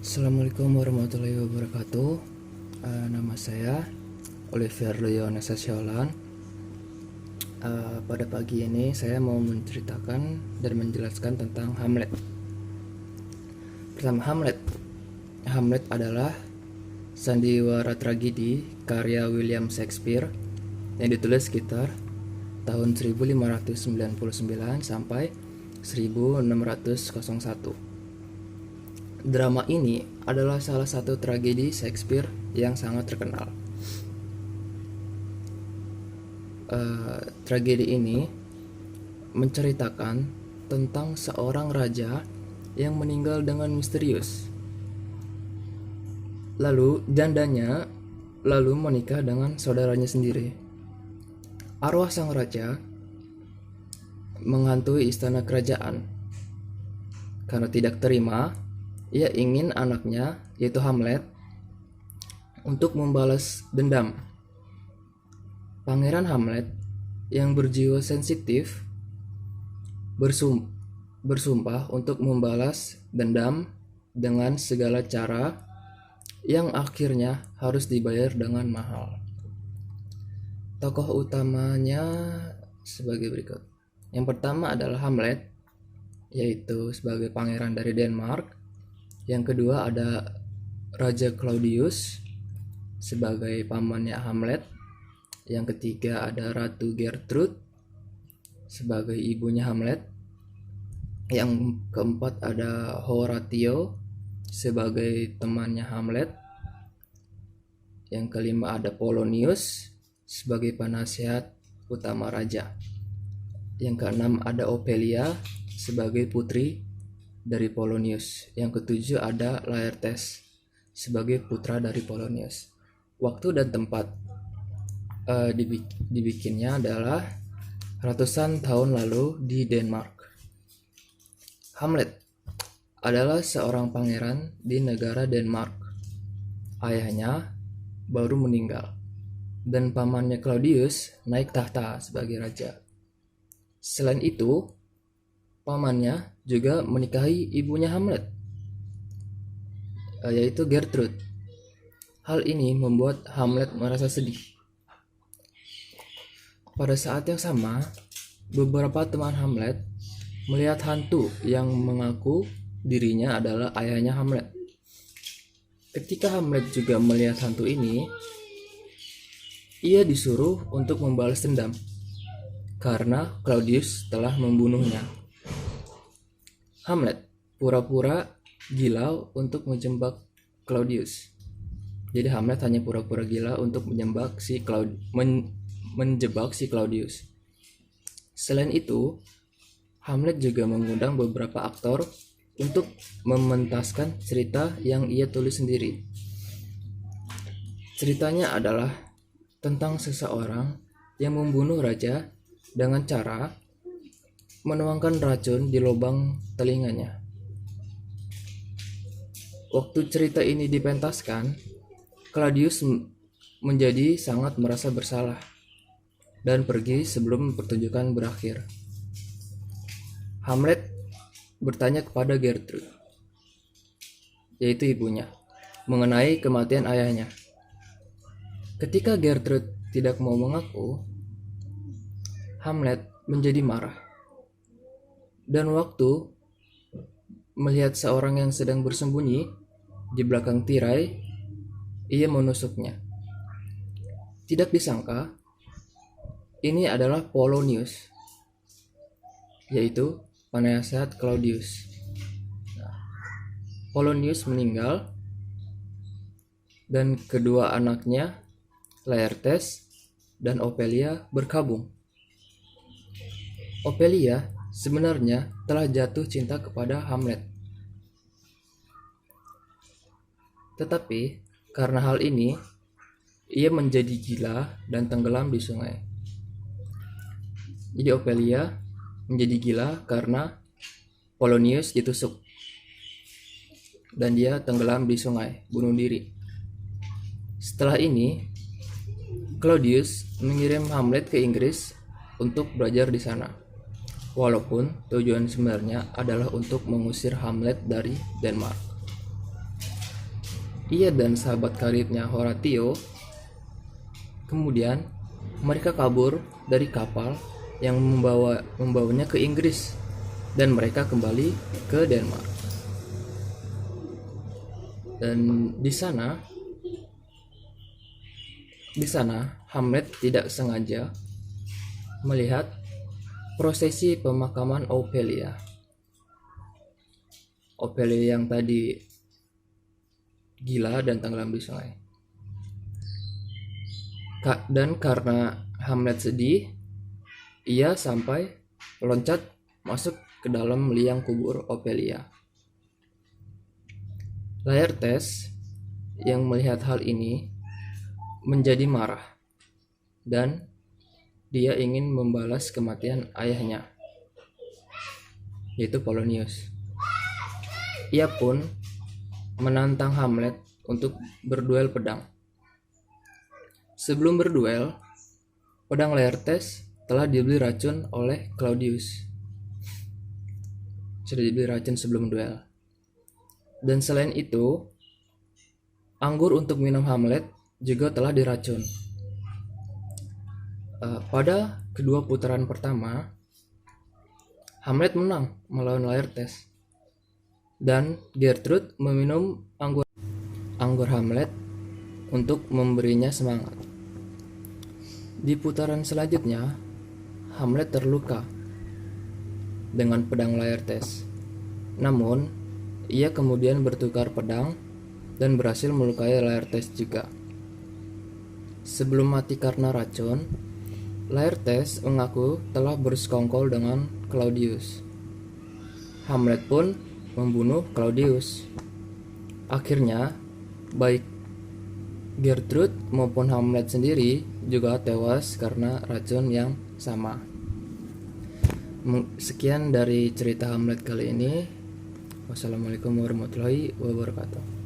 Assalamualaikum warahmatullahi wabarakatuh. Nama saya Oliver Leon Siolan. Pada pagi ini saya mau menceritakan dan menjelaskan tentang Hamlet. Pertama, Hamlet adalah sandiwara tragedi karya William Shakespeare yang ditulis sekitar tahun 1599 sampai 1601. Drama ini adalah salah satu tragedi Shakespeare yang sangat terkenal. Tragedi ini menceritakan tentang seorang raja yang meninggal dengan misterius. Lalu jandanya menikah dengan saudaranya sendiri. Arwah sang raja menghantui istana kerajaan. Karena tidak terima, ia ingin anaknya, yaitu Hamlet, untuk membalas dendam. Pangeran Hamlet yang berjiwa sensitif bersumpah untuk membalas dendam dengan segala cara yang akhirnya harus dibayar dengan mahal. Tokoh utamanya sebagai berikut. Yang pertama adalah Hamlet, yaitu sebagai pangeran dari Denmark. Yang kedua ada Raja Claudius sebagai pamannya Hamlet. Yang ketiga ada Ratu Gertrude sebagai ibunya Hamlet. Yang keempat ada Horatio sebagai temannya Hamlet. Yang kelima ada Polonius sebagai penasihat utama raja. Yang keenam ada Ophelia sebagai putri dari Polonius. Yang ketujuh ada Laertes sebagai putra dari Polonius. Waktu dan tempat dibikinnya adalah ratusan tahun lalu di Denmark. Hamlet adalah seorang pangeran di negara Denmark. Ayahnya baru meninggal dan pamannya Claudius naik tahta sebagai raja. Selain itu, pamannya juga menikahi ibunya Hamlet, yaitu Gertrude. Hal ini membuat Hamlet merasa sedih. Pada saat yang sama, beberapa teman Hamlet melihat hantu yang mengaku dirinya adalah ayahnya Hamlet. Ketika Hamlet juga melihat hantu ini, ia disuruh untuk membalas dendam karena Claudius telah membunuhnya. Hamlet pura-pura gila untuk menjebak Claudius. Jadi Hamlet hanya pura-pura gila untuk menjebak si Claudius. Selain itu, Hamlet juga mengundang beberapa aktor untuk mementaskan cerita yang ia tulis sendiri. Ceritanya adalah tentang seseorang yang membunuh raja dengan cara menuangkan racun di lubang telinganya. Waktu cerita ini dipentaskan, Claudius menjadi sangat merasa bersalah dan pergi sebelum pertunjukan berakhir. Hamlet bertanya kepada Gertrude, yaitu ibunya, mengenai kematian ayahnya. Ketika Gertrude tidak mau mengaku, Hamlet menjadi marah. Dan waktu melihat seorang yang sedang bersembunyi di belakang tirai, ia menusuknya. Tidak disangka, ini adalah Polonius, yaitu penasihat Claudius. Polonius meninggal dan kedua anaknya, Laertes dan Ophelia, berkabung. Ophelia sebenarnya telah jatuh cinta kepada Hamlet. Tetapi karena hal ini, ia menjadi gila dan tenggelam di sungai. Jadi Ophelia menjadi gila karena Polonius ditusuk dan dia tenggelam di sungai, bunuh diri. Setelah ini, Claudius mengirim Hamlet ke Inggris untuk belajar di sana. Walaupun tujuan sebenarnya adalah untuk mengusir Hamlet dari Denmark. ia dan sahabat karibnya Horatio. Kemudian mereka kabur dari kapal yang membawanya ke Inggris, dan mereka kembali ke Denmark. Dan di sana Hamlet tidak sengaja melihat prosesi pemakaman Ophelia. Ophelia yang tadi gila dan tenggelam di sungai. Dan karena Hamlet sedih, ia sampai loncat masuk ke dalam liang kubur Ophelia. Laertes yang melihat hal ini menjadi marah, dan dia ingin membalas kematian ayahnya, yaitu Polonius. Ia pun menantang Hamlet untuk berduel pedang. Sebelum berduel, pedang Laertes telah dibeli racun oleh Claudius. Sudah dibeli racun sebelum duel. Dan selain itu, anggur untuk minum Hamlet juga telah diracun. Pada kedua putaran pertama, Hamlet menang melawan Laertes, dan Gertrude meminum anggur Hamlet untuk memberinya semangat. Di putaran selanjutnya, Hamlet terluka dengan pedang Laertes. Namun, ia kemudian bertukar pedang dan berhasil melukai Laertes juga. Sebelum mati karena racun, Laertes mengaku telah bersekongkol dengan Claudius. Hamlet pun membunuh Claudius. Akhirnya, baik Gertrude maupun Hamlet sendiri juga tewas karena racun yang sama. Sekian dari cerita Hamlet kali ini. Wassalamualaikum warahmatullahi wabarakatuh.